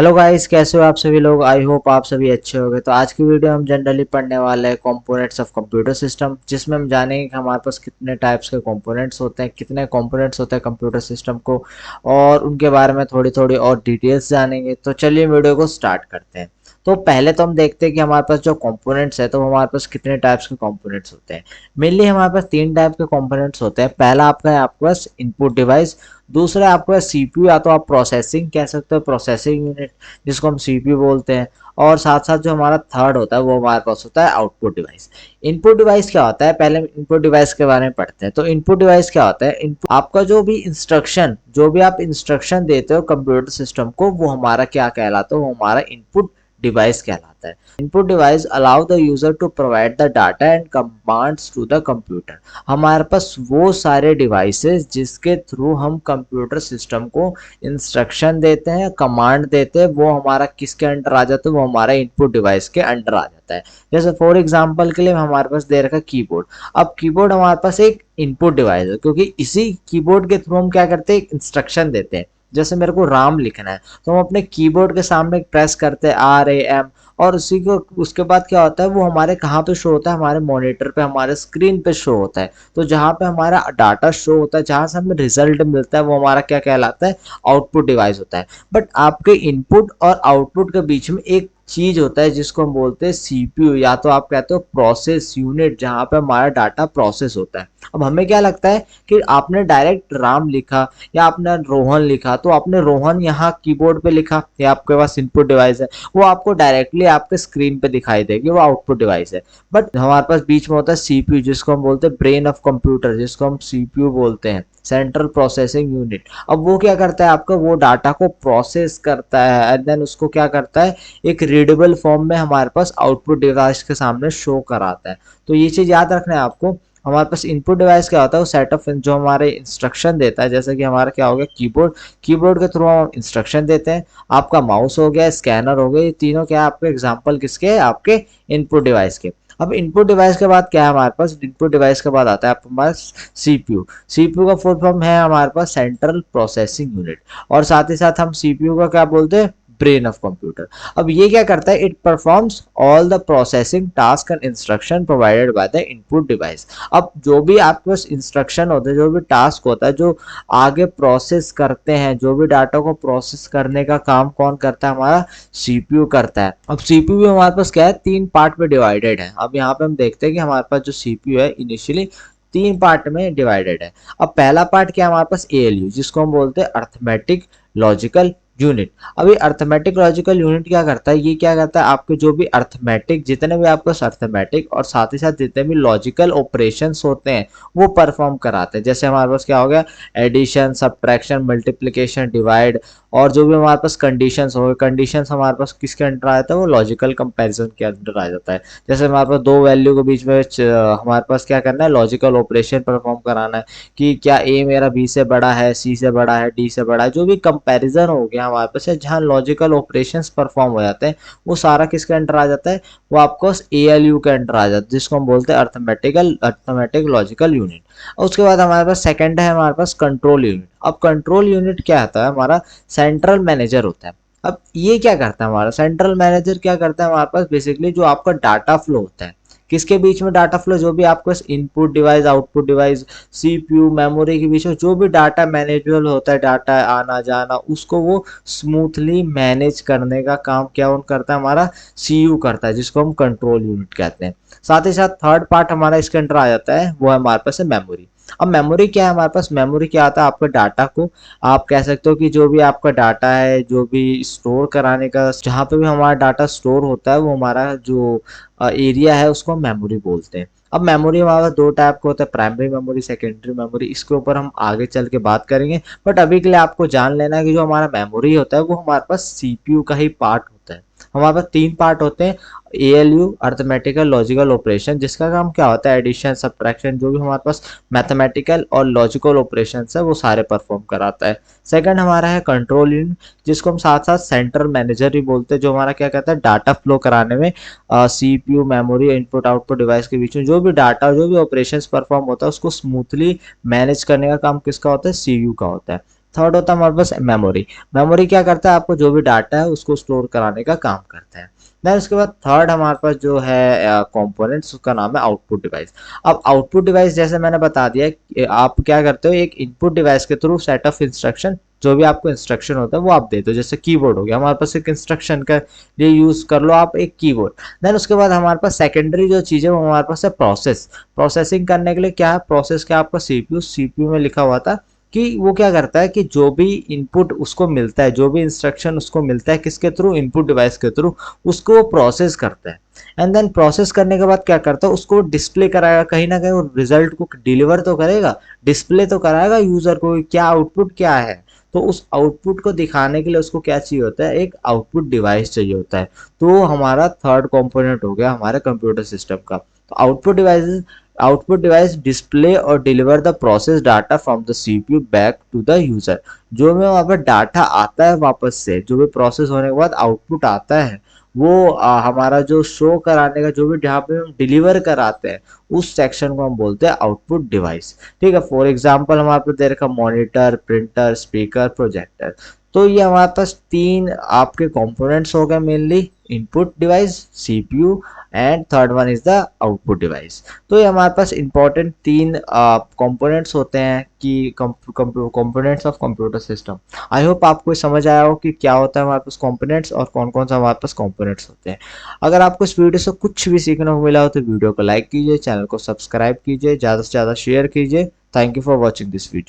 Hello guys, कैसे हो आप सभी लोग। आई होप आप सभी अच्छे होंगे। तो आज की वीडियो हम जनरली पढ़ने वाले हैं कंपोनेंट्स ऑफ कंप्यूटर सिस्टम, जिसमें हम जानेंगे कि हमारे पास कितने टाइप्स के कंपोनेंट्स होते हैं, कितने कंपोनेंट्स होते हैं कंप्यूटर सिस्टम को, और उनके बारे में थोड़ी थोड़ी और डिटेल्स जानेंगे। तो चलिए वीडियो को स्टार्ट करते हैं। तो पहले तो हम देखते हैं कि हमारे पास जो कंपोनेंट्स है, तो हमारे पास कितने टाइप्स के कंपोनेंट्स होते हैं। मेनली हमारे पास तीन टाइप के कंपोनेंट्स होते हैं। पहला आपका है आपके पास इनपुट डिवाइस, दूसरा है आपका सीपीयू, या तो आप प्रोसेसिंग कह सकते हो, प्रोसेसिंग यूनिट, जिसको हम सीपीयू बोलते हैं। और साथ साथ जो हमारा थर्ड होता है वो हमारे पास होता है आउटपुट डिवाइस। इनपुट डिवाइस क्या होता है, पहले हम इनपुट डिवाइस के बारे में पढ़ते हैं। तो इनपुट डिवाइस क्या होता है, इनपुट आपका जो भी आप इंस्ट्रक्शन देते हो कंप्यूटर सिस्टम को, वो हमारा क्या कहलाता है, वो हमारा इनपुट डिवाइस कहलाता है। Input device allow the user to provide the data and commands to the computer. हमारे पास वो सारे डिवाइसेस जिसके थ्रू हम कंप्यूटर सिस्टम को इंस्ट्रक्शन देते हैं, कमांड देते हैं, वो हमारा किसके अंडर आ जाता है, वो हमारा इनपुट डिवाइस के अंडर आ जाता है। जैसे फॉर एग्जांपल के लिए हमारे पास दे रखा कीबोर्ड। अब कीबोर्ड हमारे पास एक इनपुट डिवाइस है, क्योंकि इसी कीबोर्ड के थ्रू हम क्या करते हैं, इंस्ट्रक्शन देते हैं। जैसे मेरे को राम लिखना है, तो हम अपने कीबोर्ड के सामने प्रेस करते हैं RAM, और उसी को उसके बाद क्या होता है, वो हमारे कहाँ पे शो होता है, हमारे मॉनिटर पे, हमारे स्क्रीन पे शो होता है। तो जहाँ पे हमारा डाटा शो होता है, जहाँ से हमें रिजल्ट मिलता है, वो हमारा क्या कहलाता है, आउटपुट डिवाइस होता है। बट आपके इनपुट और आउटपुट के बीच में एक चीज होता है जिसको हम बोलते हैं सीपीयू, या तो आप कहते हो प्रोसेस यूनिट, जहाँ पे हमारा डाटा प्रोसेस होता है। अब हमें क्या लगता है कि आपने डायरेक्ट राम लिखा या आपने रोहन लिखा, तो आपने रोहन यहाँ कीबोर्ड पे लिखा, या आपके पास इनपुट डिवाइस है, वो आपको डायरेक्टली आपके स्क्रीन पे दिखाई देगी, वो आउटपुट डिवाइस है। बट हमारे पास बीच में होता है सीपीयू, जिसको हम बोलते हैं ब्रेन ऑफ कंप्यूटर, जिसको हम सीपीयू बोलते हैं, सेंट्रल प्रोसेसिंग यूनिट। अब वो क्या करता है, आपका वो डाटा को प्रोसेस करता है, एंड देन उसको क्या करता है, एक रीडेबल फॉर्म में हमारे पास आउटपुट डिवाइस के सामने शो कराता है। तो ये चीज याद रखना है आपको। हमारे पास इनपुट डिवाइस क्या होता है, वो सेट ऑफ जो हमारे इंस्ट्रक्शन देता है। जैसे कि हमारा क्या हो गया कीबोर्ड, कीबोर्ड के थ्रू हम इंस्ट्रक्शन देते हैं। आपका माउस हो गया, स्कैनर हो गया, ये तीनों क्या है आपके एग्जांपल किसके हैं, आपके इनपुट डिवाइस के। अब इनपुट डिवाइस के बाद क्या है हमारे पास, इनपुट डिवाइस के बाद आता है हमारे सीपीयू। सीपीयू का फुल फॉर्म है हमारे पास सेंट्रल प्रोसेसिंग यूनिट, और साथ ही साथ हम सीपीयू का क्या बोलते हैं, ब्रेन ऑफ कंप्यूटर। अब ये क्या करता है, it performs all the processing task and instruction provided by the input device. अब जो भी आपके पास इंस्ट्रक्शन होते हैं, जो भी टास्क होता है, जो आगे प्रोसेस करते हैं, जो भी डाटा को प्रोसेस करने का काम कौन करता है, हमारा सीपीयू करता है। अब सीपीयू भी हमारे पास क्या है, तीन पार्ट में डिवाइडेड है। अब यहाँ पे हम देखते हैं कि हमारे पास जो सीपीयू है इनिशियली तीन पार्ट में डिवाइडेड है। अब पहला पार्ट क्या है हमारे पास, एएलयू, जिसको हम बोलते हैं अर्थमेटिक लॉजिकल यूनिट। अभी अर्थमेटिक लॉजिकल यूनिट क्या करता है, ये क्या करता है, आपके जो भी अर्थमेटिक, जितने भी आपके अर्थमेटिक और साथ ही साथ जितने भी लॉजिकल ऑपरेशंस होते हैं, वो परफॉर्म कराते हैं। जैसे हमारे पास क्या हो गया, एडिशन, सब्ट्रैक्शन, मल्टीप्लिकेशन, डिवाइड, और जो भी हमारे पास कंडीशंस हो गए, कंडीशंस हमारे पास किसके अंडर आ जाता है, वो लॉजिकल कंपैरिजन के अंडर आ जाता है। जैसे हमारे पास दो वैल्यू के बीच में हमारे पास क्या करना है, लॉजिकल ऑपरेशन परफॉर्म कराना है, कि क्या ए मेरा बी से बड़ा है, सी से बड़ा है, डी से बड़ा है। जो भी कंपैरिजन हो गया हमारे पास है, जहाँ लॉजिकल ऑपरेशंस परफॉर्म हो जाते हैं, वो सारा किसके अंडर आ जाता है, वो आपको एएलयू के अंडर आ जाता है, जिसको हम बोलते हैं अर्थमेटिक लॉजिकल यूनिट। और उसके बाद हमारे पास सेकंड है हमारे पास कंट्रोल यूनिट। अब कंट्रोल यूनिट क्या होता है, हमारा सेंट्रल मैनेजर होता है। अब ये क्या करता है, हमारा सेंट्रल मैनेजर क्या करता है, हमारे पास बेसिकली जो आपका डाटा फ्लो होता है, किसके बीच में डाटा फ्लो, जो भी आपको input device, output device, CPU, memory के बीच में जो भी डाटा मैनेजेबल होता है, डाटा आना जाना, उसको वो स्मूथली मैनेज करने का काम क्या उन करता है, हमारा सीयू करता है, जिसको हम कंट्रोल यूनिट कहते हैं। साथ ही साथ थर्ड पार्ट हमारा इसके अंदर आ जाता है, वो हमारे पास है मेमोरी। अब मेमोरी क्या है हमारे पास, मेमोरी क्या आता है, आपका डाटा को आप कह सकते हो कि जो भी आपका डाटा है, जो भी स्टोर कराने का, जहाँ पे भी हमारा डाटा स्टोर होता है, वो हमारा जो एरिया है उसको हम मेमोरी बोलते हैं। अब मेमोरी हमारा दो टाइप का होता है, प्राइमरी मेमोरी, सेकेंडरी मेमोरी। इसके ऊपर हम आगे चल के बात करेंगे, बट अभी के लिए आपको जान लेना है कि जो हमारा मेमोरी होता है, वो हमारे पास सीपीयू का ही पार्ट होता है। हमारे पास तीन पार्ट होते हैं, एएलयू, अर्थमेटिकल लॉजिकल ऑपरेशन, जिसका काम क्या होता है, एडिशन, सब्ट्रैक्शन, जो भी हमारे पास मैथमेटिकल और लॉजिकल ऑपरेशन है, वो सारे परफॉर्म कराता है। सेकंड हमारा है कंट्रोल यूनिट, जिसको हम साथ साथ सेंट्रल मैनेजर भी बोलते हैं, जो हमारा क्या कहता है, डाटा फ्लो कराने में CPU, memory, input output device के बीच में जो भी डाटा, जो भी ऑपरेशंस परफॉर्म होता है, उसको स्मूथली मैनेज करने का काम किसका होता है, सीयू का होता है। थर्ड होता है हमारे पास मेमोरी। मेमोरी क्या करता है, आपको जो भी डाटा है उसको स्टोर कराने का काम करता है। देन उसके बाद थर्ड हमारे पास जो है कंपोनेंट्स, उसका नाम है आउटपुट डिवाइस। अब आउटपुट डिवाइस जैसे मैंने बता दिया कि आप क्या करते हो, एक इनपुट डिवाइस के थ्रू सेट ऑफ इंस्ट्रक्शन, जो भी आपको इंस्ट्रक्शन होता है वो आप देते हो। जैसे कीबोर्ड हो गया हमारे पास, एक इंस्ट्रक्शन का लिए यूज कर लो आप एक कीबोर्ड। देन उसके बाद हमारे पास सेकेंडरी जो चीज़ है वो हमारे पास है प्रोसेस। प्रोसेसिंग करने के लिए क्या है, प्रोसेस क्या, आपका सीपीयू, सीपीयू में लिखा हुआ था कि वो क्या करता है कि जो भी इनपुट उसको मिलता है, जो भी इंस्ट्रक्शन उसको मिलता है किसके थ्रू, इनपुट डिवाइस के थ्रू, उसको वो प्रोसेस करता है। एंड देन प्रोसेस करने के बाद क्या करता है, उसको डिस्प्ले कराएगा, कहीं ना कहीं वो रिजल्ट को डिलीवर तो करेगा, डिस्प्ले तो कराएगा यूजर को क्या आउटपुट क्या है। तो उस आउटपुट को दिखाने के लिए उसको क्या चाहिए होता है, एक आउटपुट डिवाइस चाहिए होता है। तो हमारा थर्ड कंपोनेंट हो गया हमारे कंप्यूटर सिस्टम का। तो आउटपुट डिवाइस डिस्प्ले और deliver the process data from the CPU back to the user. जो में वहाँ पर डाटा आता है वापस से, जो भी प्रोसेस होने के बाद आउटपुट आता है, वो हमारा जो शो कराने का, जो भी जहाँ पे हम डिलीवर कराते हैं, उस सेक्शन को हम बोलते हैं आउटपुट डिवाइस। ठीक है, फॉर एग्जांपल हमारे पास दे रखा मॉनिटर, प्रिंटर, स्पीकर, प्रोजेक्टर। तो ये हमारे पास तीन आपके कंपोनेंट्स हो गए mainly, input device, CPU, and third one is the output device. तो ये हमारे पास इंपॉर्टेंट तीन कंपोनेंट्स होते हैं कि components of computer system. I hope आपको समझ आया हो कि क्या होता है हमारे पास कंपोनेंट्स और कौन कौन सा हमारे पास कंपोनेंट्स होते हैं। अगर आपको इस वीडियो से कुछ भी सीखने को मिला हो तो वीडियो को लाइक कीजिए, चैनल को सब्सक्राइब कीजिए, ज़्यादा से ज़्यादा शेयर कीजिए। Thank you for watching this video.